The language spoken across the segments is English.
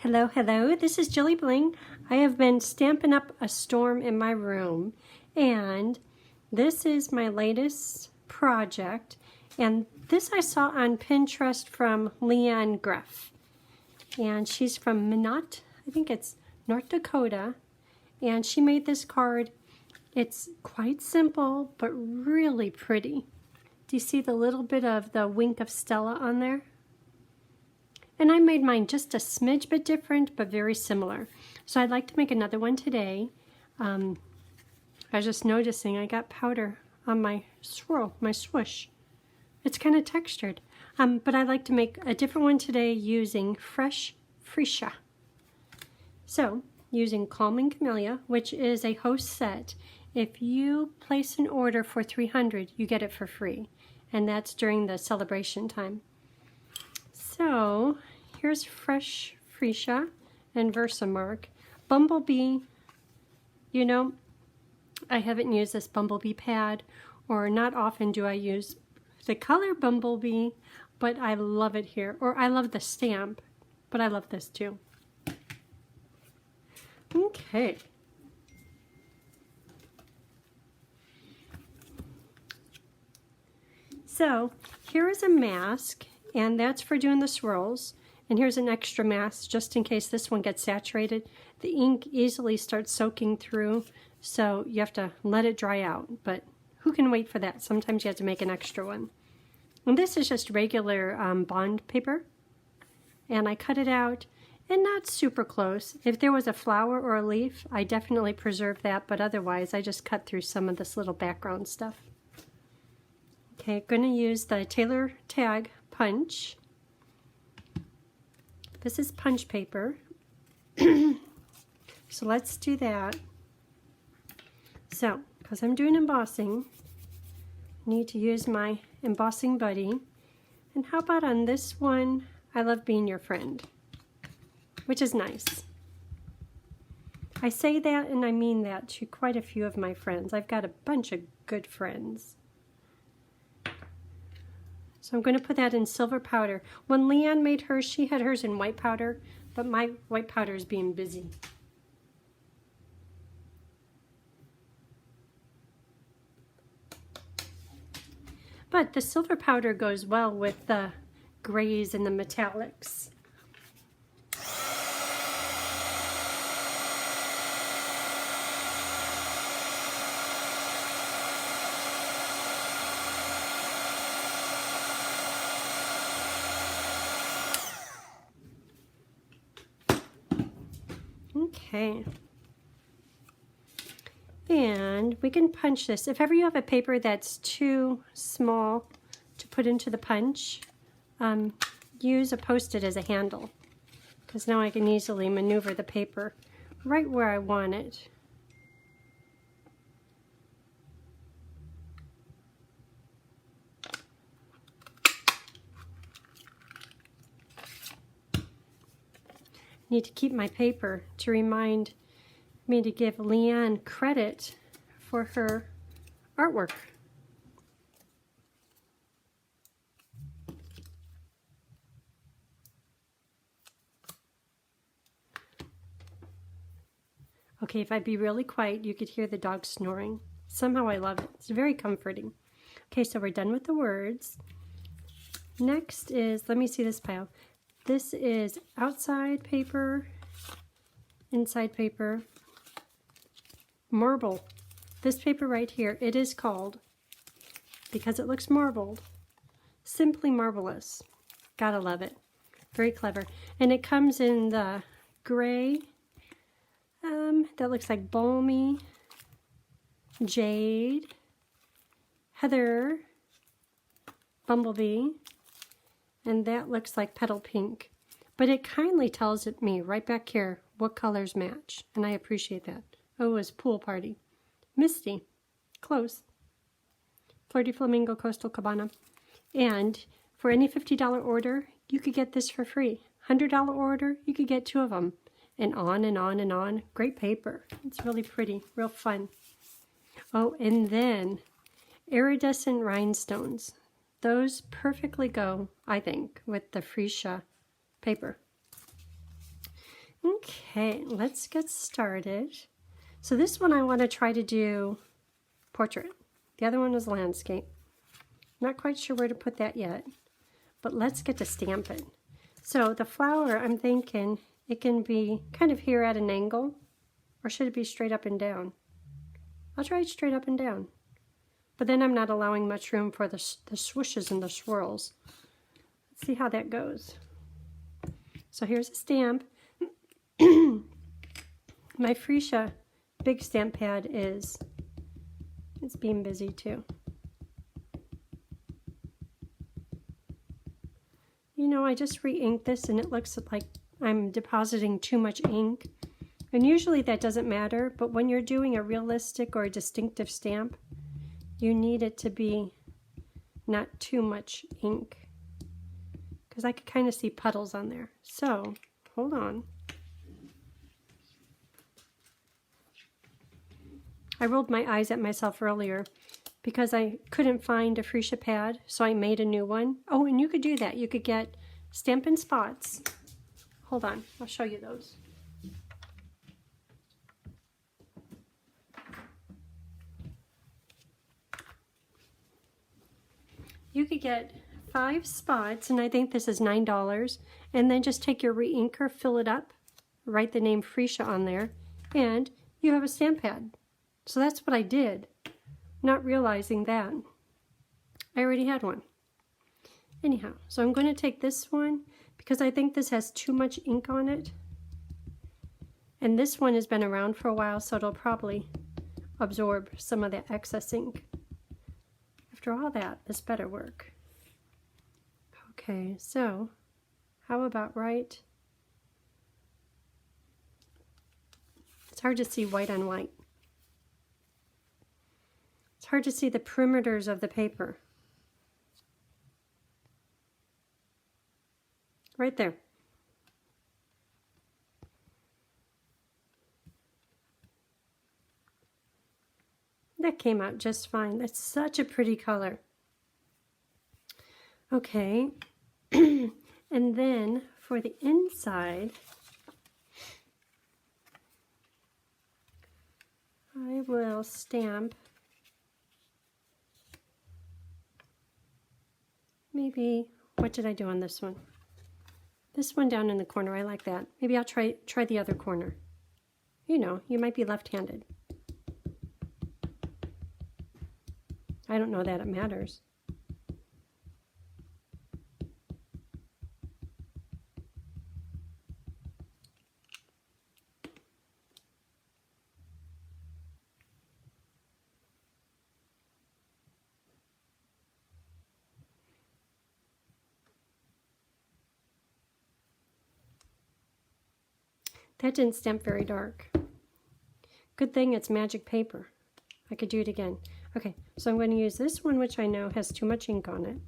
Hello, hello, this is JilliBling. I have been stamping up a storm in my room, and this is my latest project, and this I saw on Pinterest from LeeAnn Greff, and she's from Minot, I think it's North Dakota, and she made this card. It's quite simple, but really pretty. Do you see the little bit of the wink of Stella on there? And I made mine just a smidge bit different, but very similar. So I'd like to make another one today. I was just noticing I got powder on my swirl, my swoosh. It's kind of textured. But I'd like to make a different one today using fresh freesia. So, using Calming Camellia, which is a host set. If you place an order for 300, you get it for free. And that's during the celebration time. So, here's fresh freesia and Versamark. Bumblebee, you know, I haven't used this bumblebee pad, or not often do I use the color bumblebee, but I love it here. Or I love the stamp, but I love this too. Okay. So, here is a mask. And that's for doing the swirls. And here's an extra mask just in case this one gets saturated. The ink easily starts soaking through, so you have to let it dry out. But who can wait for that? Sometimes you have to make an extra one. And this is just regular bond paper. And I cut it out, and not super close. If there was a flower or a leaf, I definitely preserve that, but otherwise I just cut through some of this little background stuff. Okay, going to use the Taylor Tag punch. This is punch paper. So let's do that. So, because I'm doing embossing, I need to use my embossing buddy. And how about on this one, I love being your friend, which is nice. I say that and I mean that to quite a few of my friends. I've got a bunch of good friends. So I'm going to put that in silver powder. When LeeAnn made hers, she had hers in white powder, but my white powder is being busy. But the silver powder goes well with the grays and the metallics. Okay, and we can punch this. If ever you have a paper that's too small to put into the punch, use a Post-it as a handle, because now I can easily maneuver the paper right where I want it. Need to keep my paper to remind me to give LeeAnn credit for her artwork. Okay, if I'd be really quiet, you could hear the dog snoring. Somehow I love it. It's very comforting. Okay, so we're done with the words. Next is, let me see this pile. This is outside paper, inside paper, marble. This paper right here, it is called, because it looks marbled, Simply Marvelous. Gotta love it. Very clever. And it comes in the gray, that looks like balmy, jade, heather, bumblebee, and that looks like petal pink. But it kindly tells me right back here what colors match, and I appreciate that. Oh, it was Pool Party. Misty. Close. Flirty Flamingo Coastal Cabana. And for any $50 order, you could get this for free. $100 order, you could get 2 of them. And on and on and on. Great paper. It's really pretty. Real fun. Oh, and then iridescent rhinestones. Those perfectly go, I think, with the freesia paper. Okay, let's get started. So this one I want to try to do portrait. The other one was landscape. Not quite sure where to put that yet, but let's get to stamping. So the flower, I'm thinking it can be kind of here at an angle, or should it be straight up and down? I'll try it straight up and down. But then I'm not allowing much room for the swooshes and the swirls. Let's see how that goes. So here's a stamp. My Freesia big stamp pad it's being busy too. You know, I just re-inked this and it looks like I'm depositing too much ink. And usually that doesn't matter, but when you're doing a realistic or a distinctive stamp, you need it to be not too much ink. Because I could kind of see puddles on there. So, hold on. I rolled my eyes at myself earlier because I couldn't find a Freesia pad, so I made a new one. Oh, and you could do that. You could get Stampin' Spots. Hold on, I'll show you those. You could get 5 spots, and I think this is $9, and then just take your re-inker, fill it up, write the name Freesia on there, and you have a stamp pad. So that's what I did, not realizing that I already had one. Anyhow, so I'm going to take this one because I think this has too much ink on it. And this one has been around for a while, so it'll probably absorb some of that excess ink. After all that, this better work. Okay, so how about right? It's hard to see white on white. It's hard to see the perimeters of the paper. Right there. That came out just fine. That's such a pretty color. Okay, and then for the inside, I will stamp maybe, what did I do on this one? This one down in the corner, I like that. Maybe I'll try the other corner. You know, you might be left-handed. I don't know that it matters. That didn't stamp very dark. Good thing it's magic paper. I could do it again. Okay, so I'm going to use this one, which I know has too much ink on it.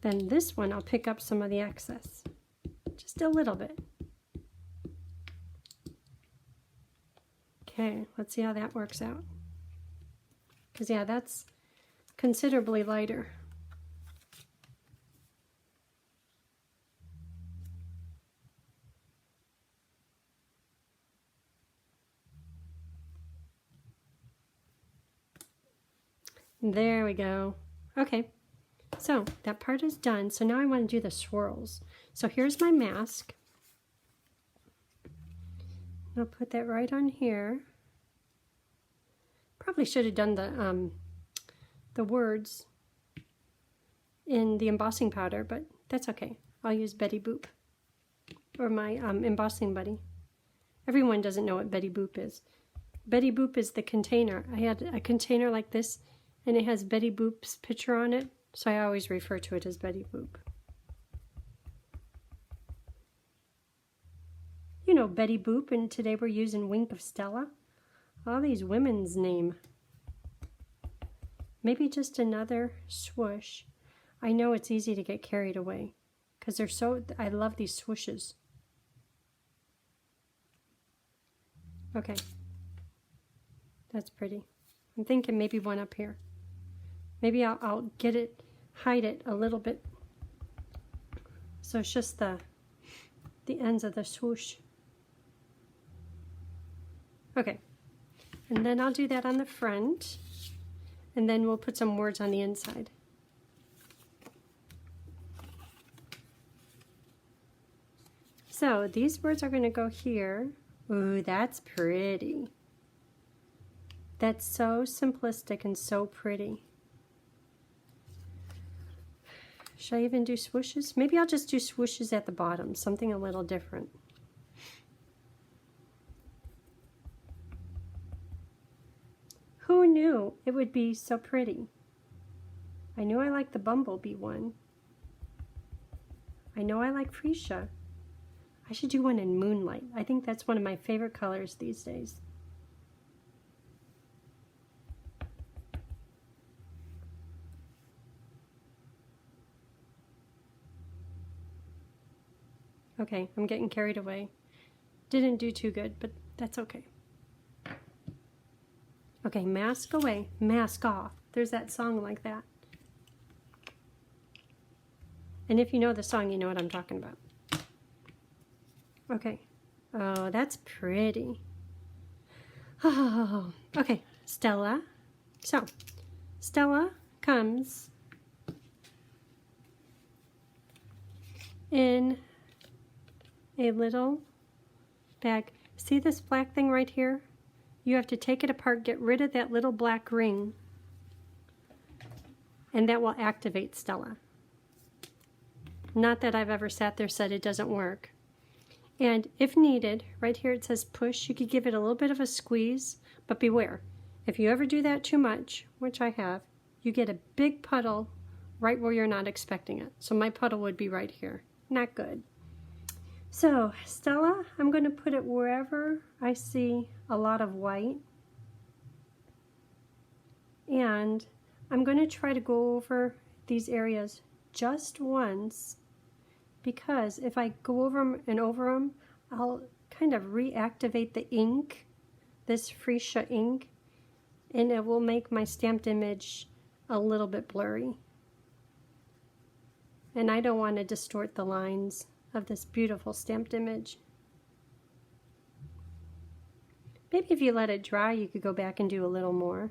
Then this one, I'll pick up some of the excess. Just a little bit. Okay, let's see how that works out. Because yeah, that's considerably lighter. There we go. Okay, so that part is done. So now I want to do the swirls. So here's my mask. I'll put that right on here. Probably should have done the words in the embossing powder, but that's okay. I'll use Betty Boop, or my embossing buddy. Everyone doesn't know what Betty Boop is. Betty Boop is the container. I had a container like this, and it has Betty Boop's picture on it, so I always refer to it as Betty Boop. You know Betty Boop, and today we're using Wink of Stella. All these women's name. Maybe just another swoosh. I know it's easy to get carried away because they're so, I love these swooshes. Okay, that's pretty. I'm thinking maybe one up here. Maybe I'll get it, hide it a little bit. So it's just the ends of the swoosh. Okay, and then I'll do that on the front, and then we'll put some words on the inside. So these words are going to go here. Ooh, that's pretty. That's so simplistic and so pretty. Should I even do swooshes? Maybe I'll just do swooshes at the bottom, something a little different. Who knew it would be so pretty? I knew I liked the bumblebee one. I know I like freesia. I should do one in moonlight. I think that's one of my favorite colors these days. Okay, I'm getting carried away. Didn't do too good, but that's okay. Okay, mask away, mask off. There's that song like that. And if you know the song, you know what I'm talking about. Okay. Oh, that's pretty. Oh, okay, Stella. So, Stella comes in a little bag. See this black thing right here? You have to take it apart, get rid of that little black ring, and that will activate Stella. Not that I've ever sat there said it doesn't work. And if needed, right here it says push, you could give it a little bit of a squeeze, but beware. If you ever do that too much, which I have, you get a big puddle right where you're not expecting it. So my puddle would be right here. Not good. So Stella, I'm going to put it wherever I see a lot of white. And I'm going to try to go over these areas just once, because if I go over them and over them, I'll kind of reactivate the ink, this freesia ink, and it will make my stamped image a little bit blurry. And I don't want to distort the lines of this beautiful stamped image. Maybe if you let it dry, you could go back and do a little more.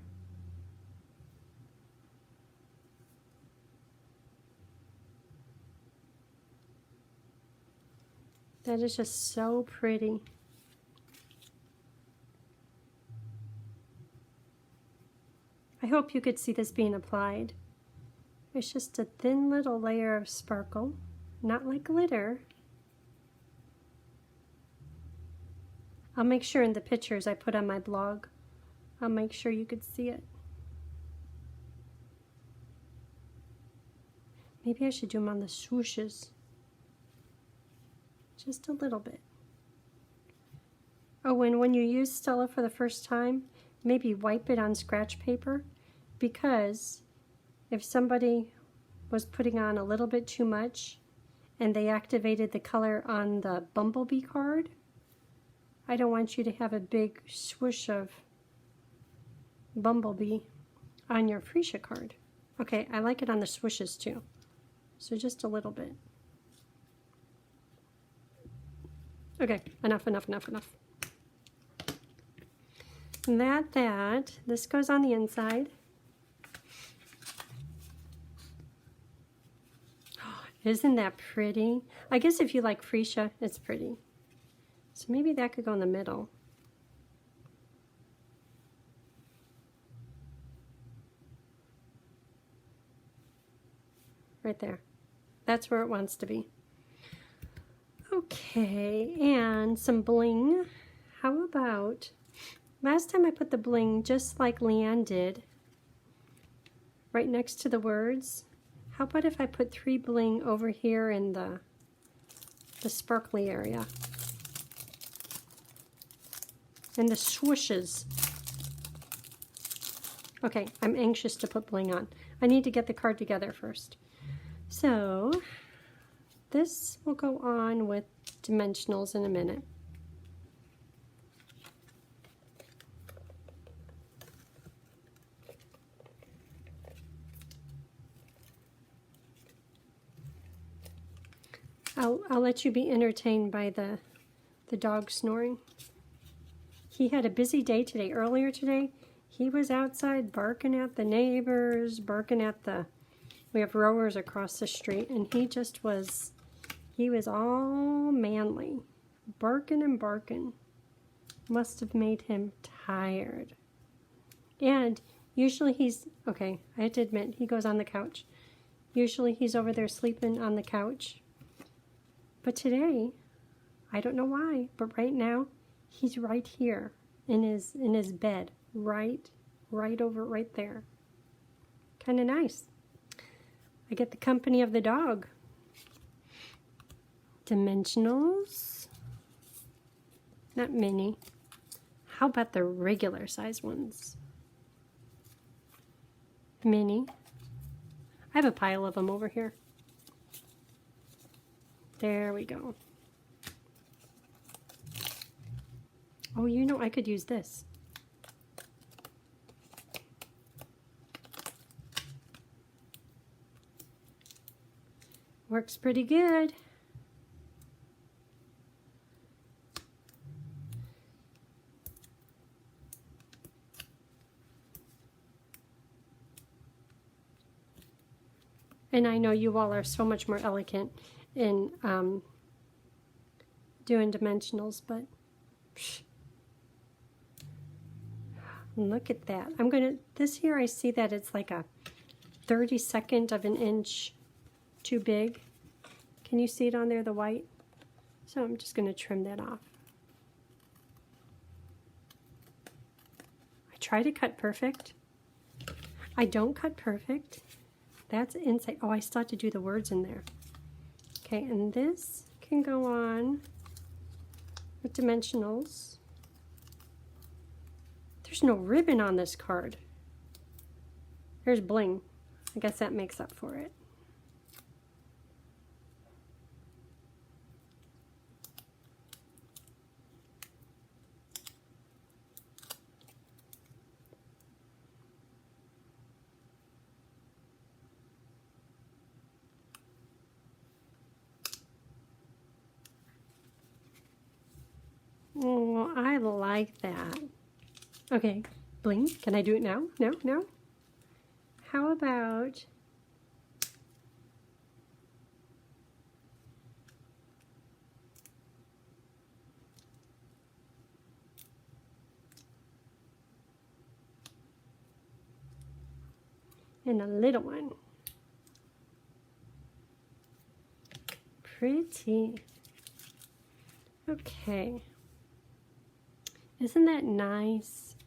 That is just so pretty. I hope you could see this being applied. It's just a thin little layer of sparkle, not like glitter. I'll make sure in the pictures I put on my blog, I'll make sure you could see it. Maybe I should do them on the swooshes. Just a little bit. Oh, and when you use Stella for the first time, maybe wipe it on scratch paper, because if somebody was putting on a little bit too much and they activated the color on the bumblebee card, I don't want you to have a big swoosh of bumblebee on your freesia card. Okay, I like it on the swooshes too, so just a little bit. Okay, enough. This goes on the inside. Oh, isn't that pretty? I guess if you like freesia, it's pretty. So maybe that could go in the middle. Right there. That's where it wants to be. Okay, and some bling. How about, last time I put the bling just like LeeAnn did, right next to the words. How about if I put 3 bling over here in the sparkly area? And the swooshes. Okay, I'm anxious to put bling on. I need to get the card together first. So, this will go on with dimensionals in a minute. I'll let you be entertained by the dog snoring. He had a busy day today. Earlier today, he was outside barking at the neighbors, we have rowers across the street, and he was all manly, barking and barking. Must have made him tired. And usually okay, I have to admit, he goes on the couch. Usually he's over there sleeping on the couch. But today, I don't know why, but right now, he's right here in his bed, right there. Kind of nice. I get the company of the dog. Dimensionals. Not mini. How about the regular size ones? Mini. I have a pile of them over here. There we go. Oh, you know, I could use this. Works pretty good. And I know you all are so much more elegant in doing dimensionals, but psh, look at that. This here I see that it's like a 32nd of an inch too big. Can you see it on there, the white? So I'm just going to trim that off. I try to cut perfect. I don't cut perfect. That's inside. Oh, I still have to do the words in there. Okay, and this can go on with dimensionals. There's no ribbon on this card. There's bling. I guess that makes up for it. Oh, I like that. Okay, bling. Can I do it now? No, no. How about and a little one? Pretty. Okay. Isn't that nice?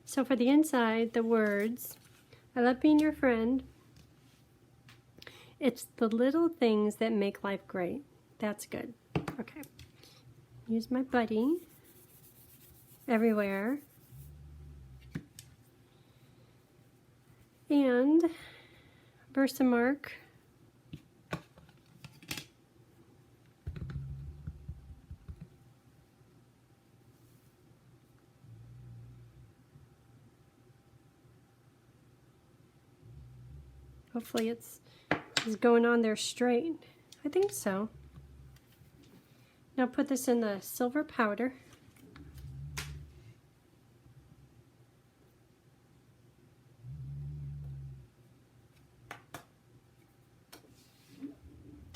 So for the inside, the words, I love being your friend. It's the little things that make life great. That's good. Okay. Use my buddy everywhere. And Versamark. Hopefully it's going on there straight. I think so. Now put this in the silver powder.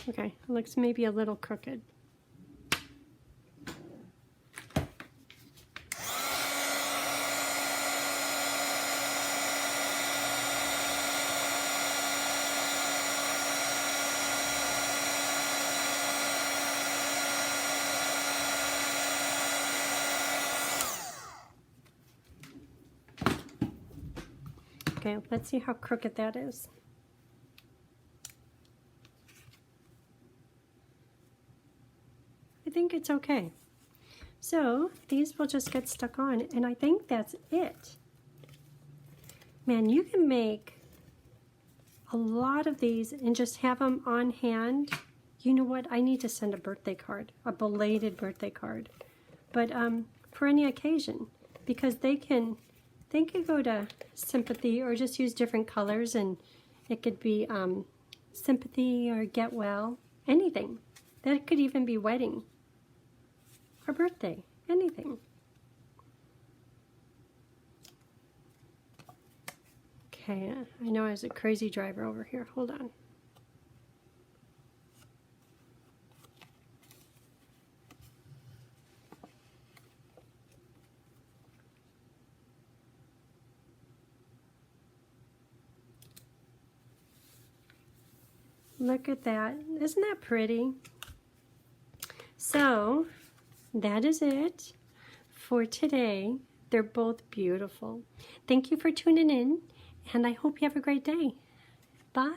Okay, it looks maybe a little crooked. Okay, let's see how crooked that is. I think it's okay. So these will just get stuck on, and I think that's it. Man, you can make a lot of these and just have them on hand. You know what? I need to send a birthday card, a belated birthday card, but for any occasion, because they could go to sympathy or just use different colors, and it could be sympathy or get well. anything. That could even be wedding or birthday, anything. Okay, I know I was a crazy driver over here. Hold on. Look at that. Isn't that pretty? So, that is it for today. They're both beautiful. Thank you for tuning in, and I hope you have a great day. Bye.